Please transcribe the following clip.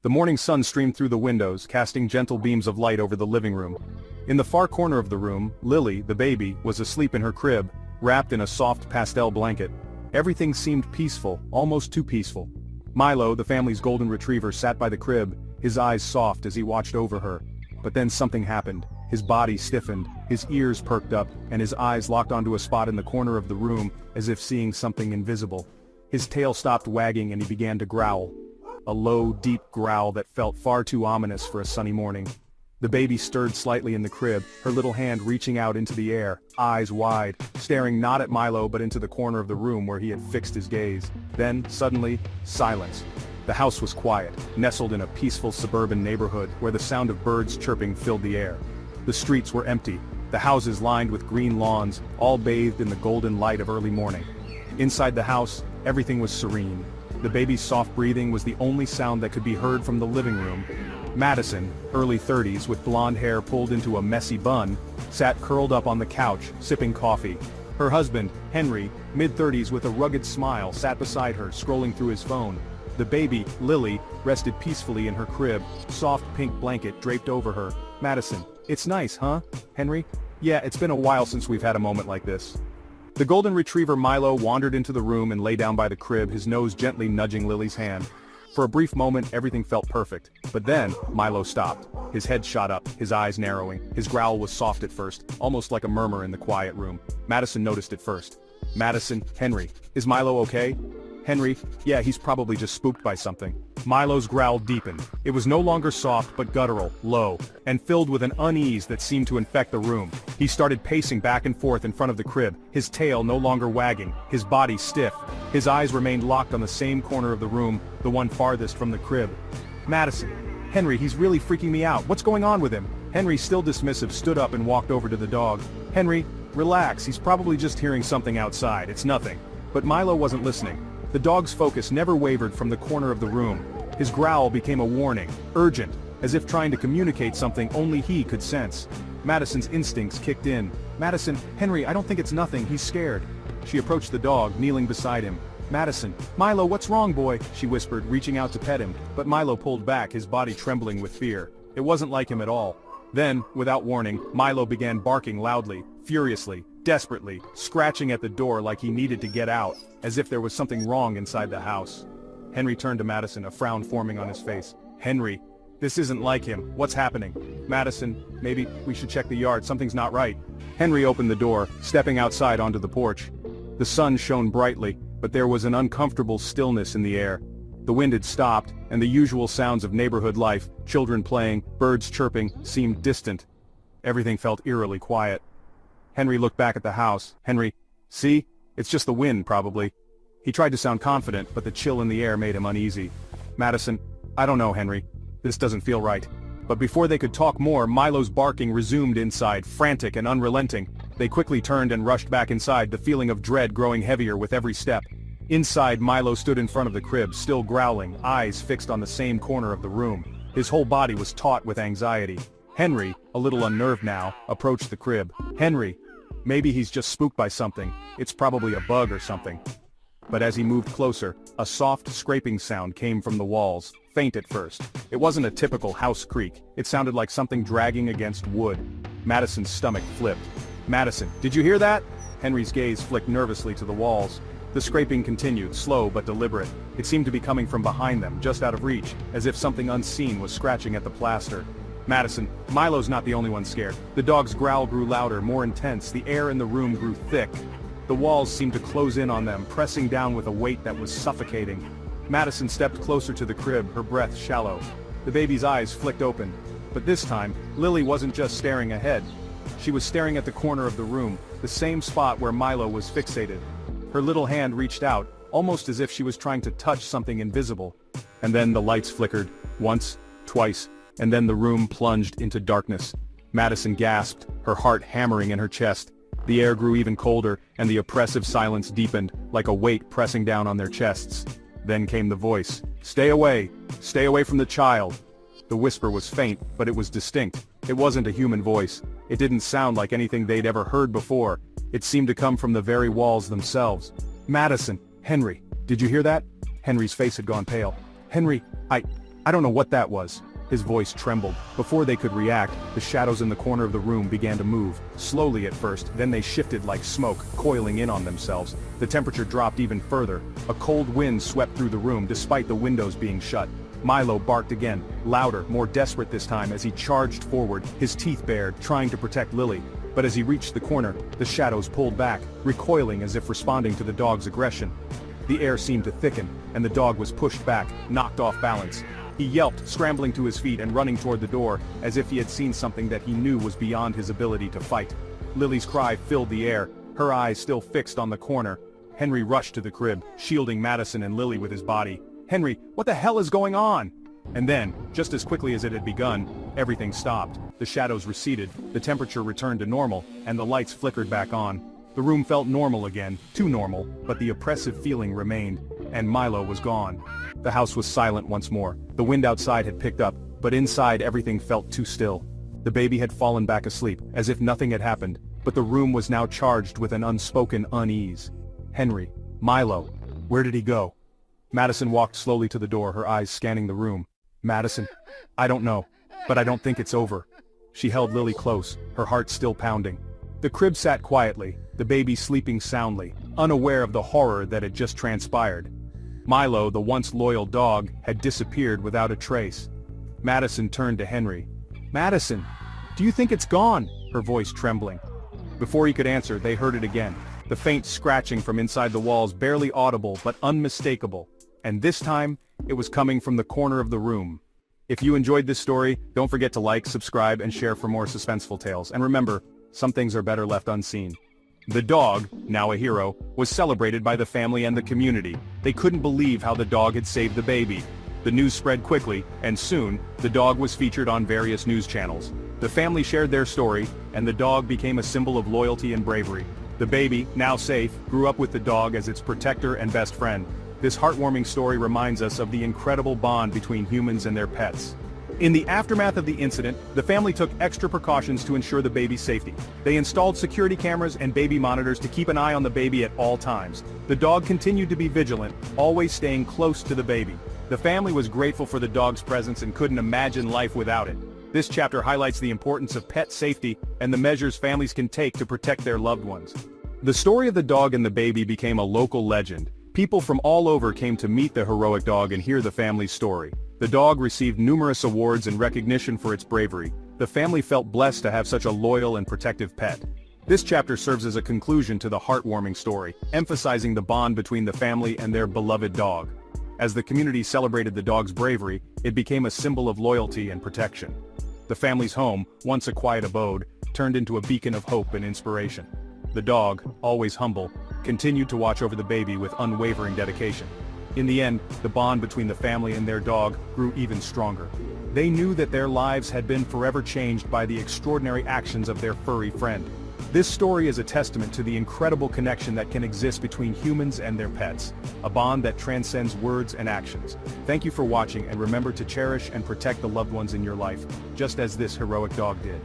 The morning sun streamed through the windows, casting gentle beams of light over the living room. In the far corner of the room, Lily, the baby, was asleep in her crib, wrapped in a soft pastel blanket. Everything seemed peaceful, almost too peaceful. Milo, the family's golden retriever, sat by the crib, his eyes soft as he watched over her. But then something happened. His body stiffened, his ears perked up, and his eyes locked onto a spot in the corner of the room, as if seeing something invisible. His tail stopped wagging and he began to growl. A low, deep growl that felt far too ominous for a sunny morning. The baby stirred slightly in the crib, her little hand reaching out into the air, eyes wide, staring not at Milo but into the corner of the room where he had fixed his gaze. Then, suddenly, silence. The house was quiet, nestled in a peaceful suburban neighborhood where the sound of birds chirping filled the air. The streets were empty, the houses lined with green lawns, all bathed in the golden light of early morning. Inside the house, everything was serene. The baby's soft breathing was the only sound that could be heard from the living room. Madison, early 30s with blonde hair pulled into a messy bun, sat curled up on the couch, sipping coffee. Her husband, Henry, mid-30s with a rugged smile, sat beside her, scrolling through his phone. The baby, Lily, rested peacefully in her crib, soft pink blanket draped over her. Madison: "It's nice, huh, Henry?" "Yeah, it's been a while since we've had a moment like this." The golden retriever Milo wandered into the room and lay down by the crib, his nose gently nudging Lily's hand. For a brief moment everything felt perfect, but then, Milo stopped. His head shot up, his eyes narrowing, his growl was soft at first, almost like a murmur in the quiet room. Madison noticed it first. "Madison, Henry, is Milo okay?" Henry: "Yeah, he's probably just spooked by something." Milo's growl deepened. It was no longer soft but guttural, low, and filled with an unease that seemed to infect the room. He started pacing back and forth in front of the crib, his tail no longer wagging, his body stiff. His eyes remained locked on the same corner of the room, the one farthest from the crib. "Madison, Henry, he's really freaking me out. What's going on with him?" Henry, still dismissive, stood up and walked over to the dog. "Henry, relax, he's probably just hearing something outside, it's nothing." But Milo wasn't listening. The dog's focus never wavered from the corner of the room. His growl became a warning, urgent, as if trying to communicate something only he could sense. Madison's instincts kicked in. "Madison, Henry, I don't think it's nothing, he's scared." She approached the dog, kneeling beside him. "Madison, Milo, what's wrong, boy?" she whispered, reaching out to pet him, but Milo pulled back, his body trembling with fear. It wasn't like him at all. Then, without warning, Milo began barking loudly, furiously, desperately, scratching at the door like he needed to get out, as if there was something wrong inside the house. Henry turned to Madison, a frown forming on his face. "Henry, this isn't like him. What's happening?" "Madison, maybe we should check the yard, something's not right." Henry opened the door, stepping outside onto the porch. The sun shone brightly, but there was an uncomfortable stillness in the air. The wind had stopped, and the usual sounds of neighborhood life, children playing, birds chirping, seemed distant. Everything felt eerily quiet. Henry looked back at the house. "Henry, see? It's just the wind, probably." He tried to sound confident, but the chill in the air made him uneasy. "Madison, I don't know, Henry. This doesn't feel right." But before they could talk more, Milo's barking resumed inside, frantic and unrelenting. They quickly turned and rushed back inside, the feeling of dread growing heavier with every step. Inside, Milo stood in front of the crib, still growling, eyes fixed on the same corner of the room. His whole body was taut with anxiety. Henry, a little unnerved now, approached the crib. "Henry, maybe he's just spooked by something. It's probably a bug or something." But as he moved closer, a soft scraping sound came from the walls, faint at first. It wasn't a typical house creak, it sounded like something dragging against wood. Madison's stomach flipped. "Madison, did you hear that?" Henry's gaze flicked nervously to the walls. The scraping continued, slow but deliberate. It seemed to be coming from behind them, just out of reach, as if something unseen was scratching at the plaster. "Madison, Milo's not the only one scared." The dog's growl grew louder, more intense, the air in the room grew thick. The walls seemed to close in on them, pressing down with a weight that was suffocating. Madison stepped closer to the crib, her breath shallow. The baby's eyes flicked open. But this time, Lily wasn't just staring ahead. She was staring at the corner of the room, the same spot where Milo was fixated. Her little hand reached out, almost as if she was trying to touch something invisible. And then the lights flickered, once, twice, and then the room plunged into darkness. Madison gasped, her heart hammering in her chest. The air grew even colder, and the oppressive silence deepened, like a weight pressing down on their chests. Then came the voice. "Stay away! Stay away from the child!" The whisper was faint, but it was distinct. It wasn't a human voice. It didn't sound like anything they'd ever heard before. It seemed to come from the very walls themselves. "Madison, Henry, did you hear that?" Henry's face had gone pale. "Henry, I don't know what that was. His voice trembled. Before they could react, the shadows in the corner of the room began to move, slowly at first, then they shifted like smoke, coiling in on themselves. The temperature dropped even further. A cold wind swept through the room despite the windows being shut. Milo barked again, louder, more desperate this time as he charged forward, his teeth bared, trying to protect Lily. But as he reached the corner, the shadows pulled back, recoiling as if responding to the dog's aggression. The air seemed to thicken, and the dog was pushed back, knocked off balance. He yelped, scrambling to his feet and running toward the door, as if he had seen something that he knew was beyond his ability to fight. Lily's cry filled the air, her eyes still fixed on the corner. Henry rushed to the crib, shielding Madison and Lily with his body. "Henry, what the hell is going on?" And then, just as quickly as it had begun, everything stopped. The shadows receded, the temperature returned to normal, and the lights flickered back on. The room felt normal again, too normal, but the oppressive feeling remained, and Milo was gone. The house was silent once more. The wind outside had picked up, but inside everything felt too still. The baby had fallen back asleep, as if nothing had happened, but the room was now charged with an unspoken unease. Henry, Milo, where did he go? Madison walked slowly to the door, her eyes scanning the room. Madison, I don't know, but I don't think it's over. She held Lily close, her heart still pounding. The crib sat quietly, the baby sleeping soundly, unaware of the horror that had just transpired. Milo, the once loyal dog, had disappeared without a trace. Madison turned to Henry. "Madison, do you think it's gone?" her voice trembling. Before he could answer, they heard it again. The faint scratching from inside the walls, barely audible but unmistakable. And this time, it was coming from the corner of the room. If you enjoyed this story, don't forget to like, subscribe, and share for more suspenseful tales. And remember, some things are better left unseen. The dog, now a hero, was celebrated by the family and the community. They couldn't believe how the dog had saved the baby. The news spread quickly, and soon, the dog was featured on various news channels. The family shared their story, and the dog became a symbol of loyalty and bravery. The baby, now safe, grew up with the dog as its protector and best friend. This heartwarming story reminds us of the incredible bond between humans and their pets. In the aftermath of the incident, the family took extra precautions to ensure the baby's safety. They installed security cameras and baby monitors to keep an eye on the baby at all times. The dog continued to be vigilant, always staying close to the baby. The family was grateful for the dog's presence and couldn't imagine life without it. This chapter highlights the importance of pet safety and the measures families can take to protect their loved ones. The story of the dog and the baby became a local legend. People from all over came to meet the heroic dog and hear the family's story. The dog received numerous awards and recognition for its bravery. The family felt blessed to have such a loyal and protective pet. This chapter serves as a conclusion to the heartwarming story, emphasizing the bond between the family and their beloved dog. As the community celebrated the dog's bravery, it became a symbol of loyalty and protection. The family's home, once a quiet abode, turned into a beacon of hope and inspiration. The dog, always humble, continued to watch over the baby with unwavering dedication. In the end, the bond between the family and their dog grew even stronger. They knew that their lives had been forever changed by the extraordinary actions of their furry friend. This story is a testament to the incredible connection that can exist between humans and their pets, a bond that transcends words and actions. Thank you for watching, and remember to cherish and protect the loved ones in your life, just as this heroic dog did.